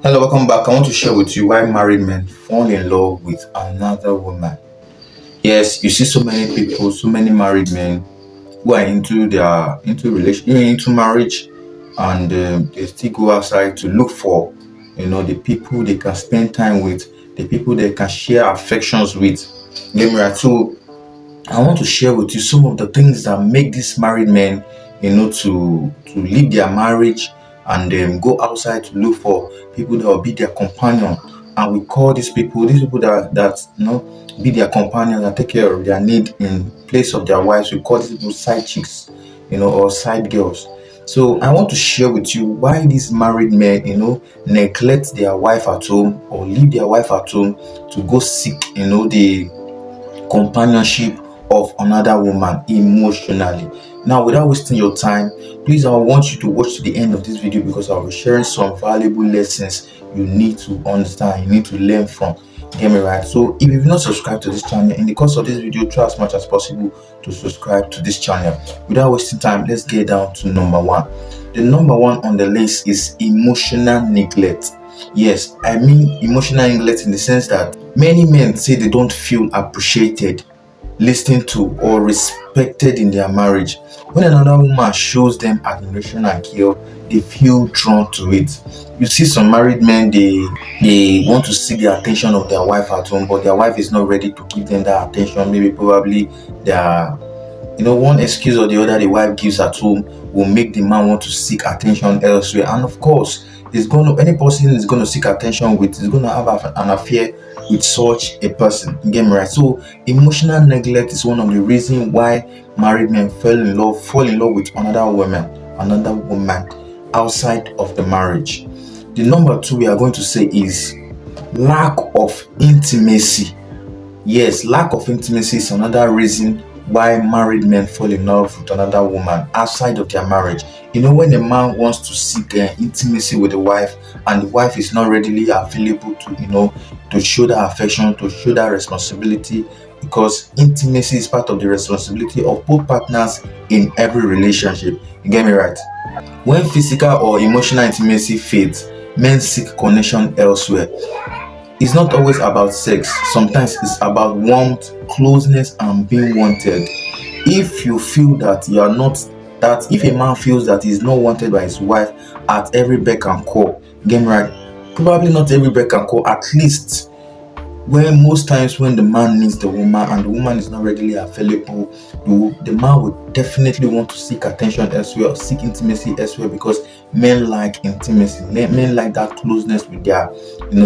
Hello, welcome back. I want to share with you why married men fall in love with another woman. Yes, you see so many people, so many married men who are into relation, into marriage, and they still go outside to look for, the people they can spend time with, the people they can share affections with. Get me right? So I want to share with you some of the things that make these married men, to leave their marriage and go outside to look for people that will be their companion. And we call these people that be their companions and take care of their need in place of their wives. We call these people side chicks, or side girls. So I want to share with you why these married men, neglect their wife at home or leave their wife at home to go seek, the companionship of another woman emotionally. Now, without wasting your time, please, I want you to watch to the end of this video because I'll be sharing some valuable lessons you need to understand, you need to learn from. Get me right? So, if you've not subscribed to this channel, in the course of this video, try as much as possible to subscribe to this channel. Without wasting time, let's get down to number one. The number one on the list is emotional neglect. Yes, I mean emotional neglect in the sense that many men say they don't feel appreciated, listened to, or respected in their marriage. When another woman shows them admiration and care, they feel drawn to it. You see some married men, they want to seek the attention of their wife at home, but their wife is not ready to give them that attention. Maybe probably they are, one excuse or the other the wife gives at home will make the man want to seek attention elsewhere. And of course, any person is going to seek attention with is going to have an affair with such a person. You get me right? So emotional neglect is one of the reasons why married men fall in love with another woman outside of the marriage. The number two we are going to say is lack of intimacy. Yes, lack of intimacy is another reason why married men fall in love with another woman outside of their marriage. When a man wants to seek intimacy with the wife and the wife is not readily available to show that affection, to show that responsibility, because intimacy is part of the responsibility of both partners in every relationship. You get me right? When physical or emotional intimacy fades, men seek connection elsewhere. It's not always about sex. Sometimes it's about warmth, closeness, and being wanted. If you feel that you are not that, if a man feels that he's not wanted by his wife at every beck and call, get me right? Probably not every beck and call, at least when most times when the man needs the woman and the woman is not readily available, the man would definitely want to seek attention elsewhere or seek intimacy elsewhere, because men like intimacy. Men like that closeness with their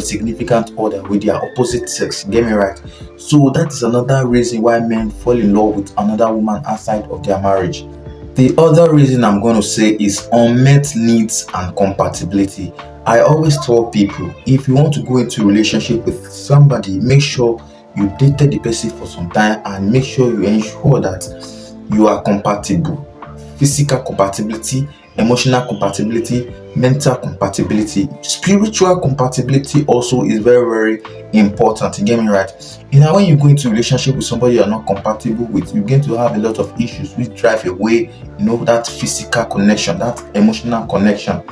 significant other, with their opposite sex. Get me right? So that is another reason why men fall in love with another woman outside of their marriage. The other reason I'm going to say is unmet needs and compatibility. I always tell people, if you want to go into a relationship with somebody, make sure you dated the person for some time and make sure you ensure that you are compatible. Physical compatibility, emotional compatibility, mental compatibility, spiritual compatibility also is very, very important. You get me right? When you go into a relationship with somebody you are not compatible with, you're going to have a lot of issues which drive away, that physical connection, that emotional connection.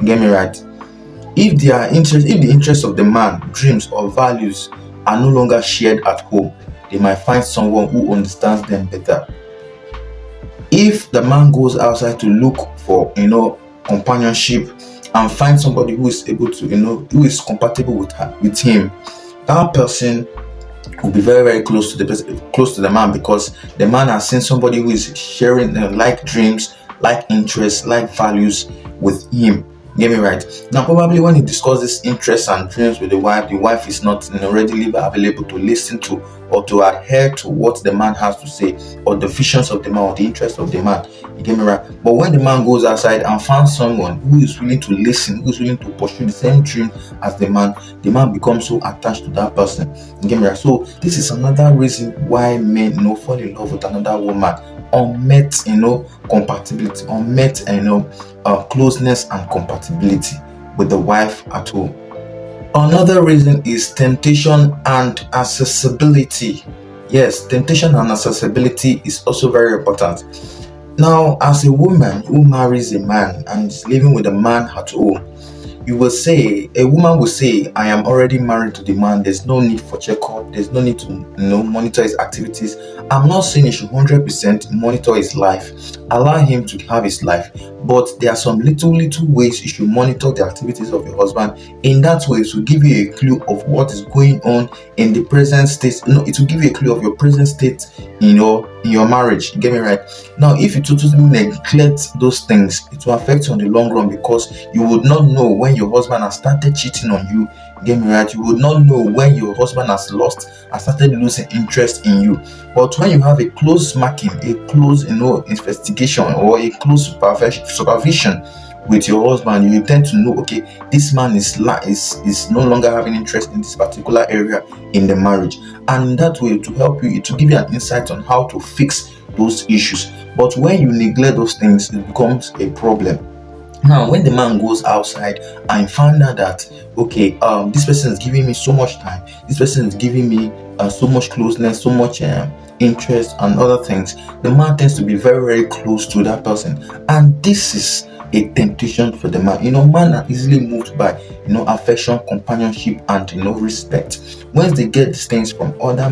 You get me right? If the interests of the man, dreams, or values are no longer shared at home, they might find someone who understands them better. If the man goes outside to look for companionship and find somebody who is able to who is compatible with him, that person will be very, very close to the man, because the man has seen somebody who is sharing like dreams, like interests, like values with him. Get me right? Now, probably when he discusses interests and dreams with the wife is not readily available to listen to or to adhere to what the man has to say, or the visions of the man or the interests of the man. You get me right? But when the man goes outside and finds someone who is willing to listen, who is willing to pursue the same dream as the man becomes so attached to that person. You get me right? So this is another reason why men fall in love with another woman. Unmet compatibility, unmet closeness and compatibility with the wife at home. Another reason is temptation and accessibility. Yes, temptation and accessibility is also very important. Now, as a woman who marries a man and is living with a man at home, you will say, a woman will say, I am already married to the man. There's no need for checkup. There's no need to monitor his activities. I'm not saying you should 100% monitor his life. Allow him to have his life. But there are some little ways you should monitor the activities of your husband. In that way, it will give you a clue of what is going on in the present state. No, it will give you a clue of your present state in your marriage. Get me right? Now, if you totally neglect those things, it will affect you on the long run, because you would not know when your husband has started cheating on you. Get me right? You would not know when your husband has started losing interest in you. But when you have a close marking, a close investigation, or a close supervision with your husband, you tend to know, okay, this man is no longer having interest in this particular area in the marriage. And that way, to help you, it will give you an insight on how to fix those issues. But when you neglect those things, it becomes a problem. Now, when the man goes outside and find out that, okay, this person is giving me so much time, this person is giving me so much closeness, so much interest and other things, the man tends to be very, very close to that person. And this is a temptation for the man. Man are easily moved by, affection, companionship, and, respect. Once they get these things from other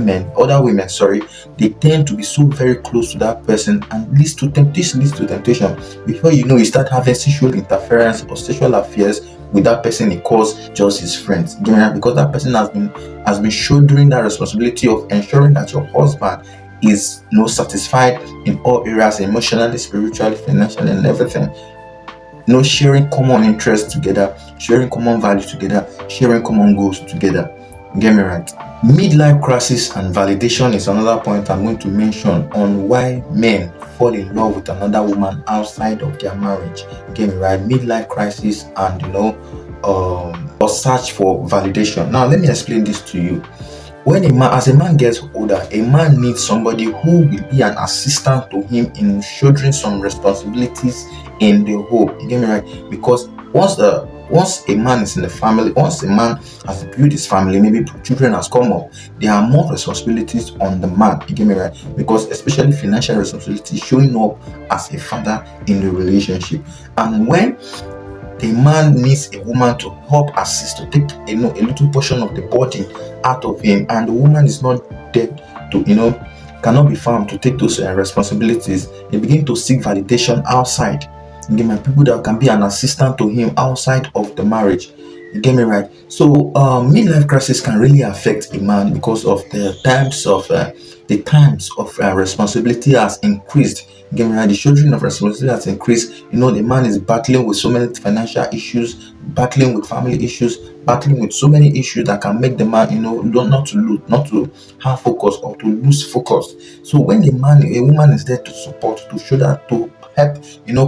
women, sorry, they tend to be so very close to that person, and this leads to temptation. Before you know, you start having sexual interference or sexual affairs with that person. He calls just his friends, because that person has been shouldering that responsibility of ensuring that your husband is satisfied in all areas, emotionally, spiritually, financially, and everything. Sharing common interests together, sharing common values together, sharing common goals together. Get me right? Midlife crisis and validation is another point I'm going to mention on why men fall in love with another woman outside of their marriage. Get me right? Midlife crisis and or search for validation. Now let me explain this to you. As a man gets older, a man needs somebody who will be an assistant to him in shouldering some responsibilities in the home. You get me right? Because once a man is in the family, once a man has built his family, maybe children has come up, there are more responsibilities on the man. You get me right? Because especially financial responsibility showing up as a father in the relationship. And when the man needs a woman to help assist, to take a little portion of the burden out of him, and the woman is not there to cannot be found to take those responsibilities. They begin to seek validation outside. You get my people that can be an assistant to him outside of the marriage. You get me right? So midlife crisis can really affect a man because of the times of responsibility has increased. You get me right? The shouldering of responsibility has increased. The man is battling with so many financial issues, battling with family issues, battling with so many issues that can make the man, not to have focus or to lose focus. So when a woman is there to support, to shoulder, to help,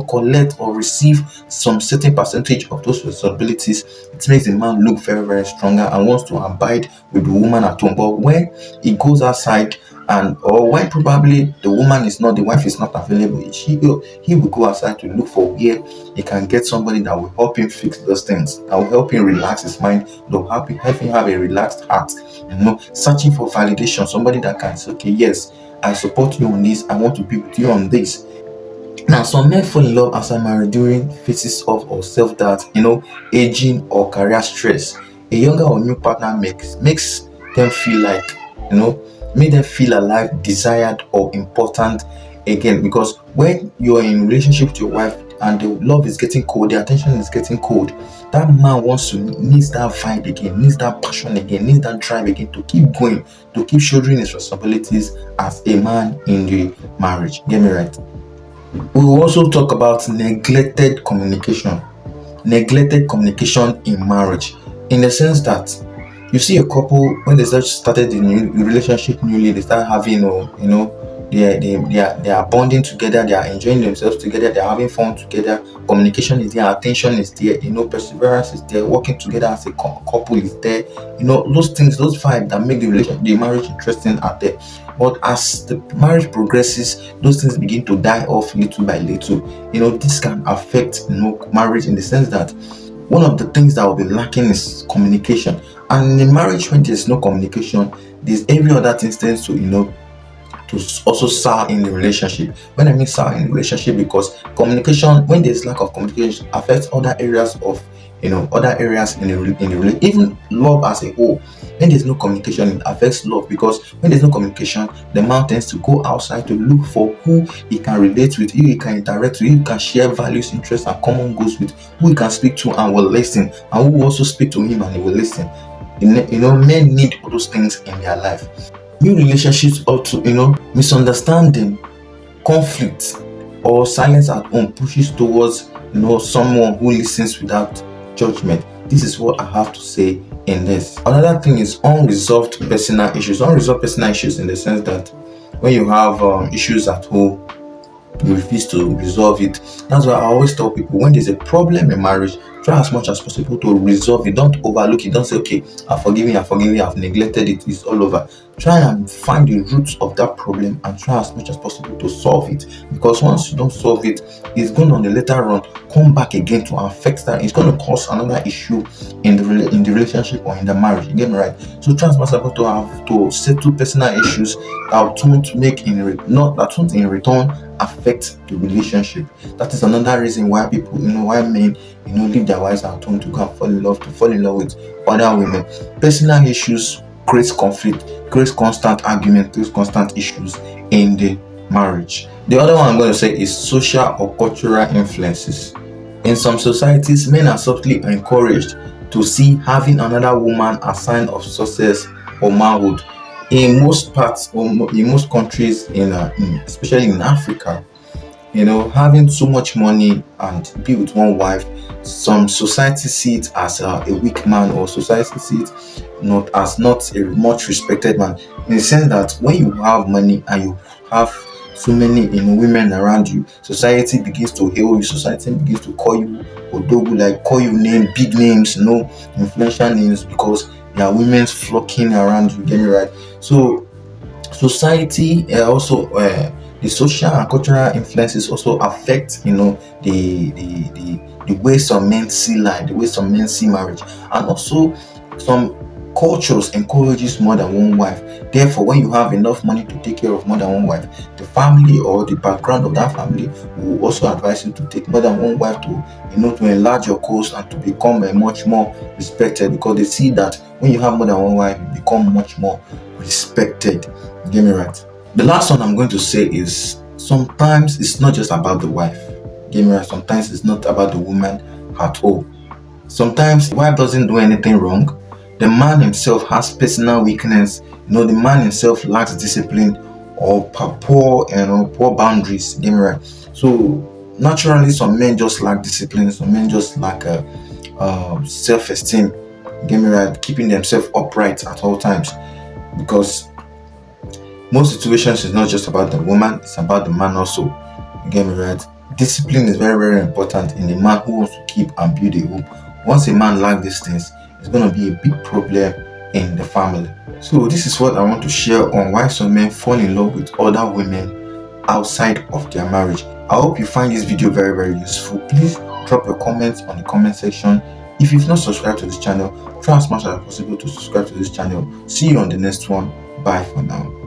collect or receive some certain percentage of those responsibilities, it makes the man look very, very stronger and wants to abide with the woman at home. But when he goes outside, or when probably the wife is not available, he will go outside to look for where he can get somebody that will help him fix those things, that will help him relax his mind, that will help him have a relaxed heart, searching for validation, somebody that can say, okay, yes, I support you on this, I want to be with you on this. Now, some men fall in love outside marriage during phases of or self-doubt, aging or career stress. A younger or new partner makes them feel like, make them feel alive, desired, or important again. Because when you're in relationship with your wife and the love is getting cold, the attention is getting cold, that man needs that vibe again, needs that passion again, needs that drive again to keep going, to keep shouldering his responsibilities as a man in the marriage. Get me right? We will also talk about neglected communication in marriage, in the sense that you see a couple when they just started the new relationship newly, they start having they are bonding together, they are enjoying themselves together, they are having fun together, communication is there, attention is there, perseverance is there, working together as a couple is there, those things, those vibes that make the marriage interesting are there. But as the marriage progresses, those things begin to die off little by little. This can affect marriage, in the sense that one of the things that will be lacking is communication. And in marriage, when there's no communication, there's every other thing tends to also sour in the relationship. When I mean sour in the relationship, because communication, when there's lack of communication, affects other areas of other areas even love as a whole. When there's no communication, it affects love, because when there's no communication, the man tends to go outside to look for who he can relate with, who he can interact with, who he can share values, interests, and common goals with, who he can speak to and will listen, and who will also speak to him and he will listen. Men need all those things in their life. New relationships also, misunderstanding, conflict, or silence at home pushes towards someone who listens without judgment. This is what I have to say in this. Another thing is unresolved personal issues. Unresolved personal issues in the sense that when you have issues at home, you refuse to resolve it. That's why I always tell people, when there's a problem in marriage, try as much as possible to resolve it. Don't overlook it. Don't say, okay, I've forgiven you, I've neglected it, it's all over. Try and find the roots of that problem and try as much as possible to solve it. Because once you don't solve it, it's going to, on the later run, come back again to affect that. It's going to cause another issue in the relationship or in the marriage. You get me right? So try as much as possible to have to settle personal issues that won't make that won't in return affect the relationship. That is another reason why people, why men, leave their wives at home to go and fall in love with other women. Personal issues creates conflict, creates constant argument, creates constant issues in the marriage. The other one I'm going to say is social or cultural influences. In some societies, men are subtly encouraged to see having another woman a sign of success or manhood. In most parts, or in most countries, especially in Africa, having so much money and be with one wife, some society see it as a weak man, or society see it not a much respected man, in the sense that when you have money and you have so many women around you, society begins to hail you, society begins to call you odogu, like call you big names, influential names, because there are women flocking around you. Get me right? So society the social and cultural influences also affect the way some men see life, the way some men see marriage. And also some cultures encourages more than one wife. Therefore, when you have enough money to take care of more than one wife, the family or the background of that family will also advise you to take more than one wife, to enlarge your coast and to become much more respected, because they see that when you have more than one wife, you become much more respected. Get me right? The last one I'm going to say is, sometimes it's not just about the wife. Get me right? Sometimes it's not about the woman at all. Sometimes the wife doesn't do anything wrong. The man himself has personal weakness. The man himself lacks discipline or poor boundaries. Get me right? So naturally, some men just lack discipline. Some men just lack self-esteem. Get me right? Keeping themselves upright at all times, because most situations is not just about the woman, it's about the man also. You get me right? Discipline is very, very important in a man who wants to keep and build a home. Once a man lacks these things, it's going to be a big problem in the family. So this is what I want to share on why some men fall in love with other women outside of their marriage. I hope you find this video very, very useful. Please drop your comments on the comment section. If you've not subscribed to this channel, try as much as possible to subscribe to this channel. See you on the next one. Bye for now.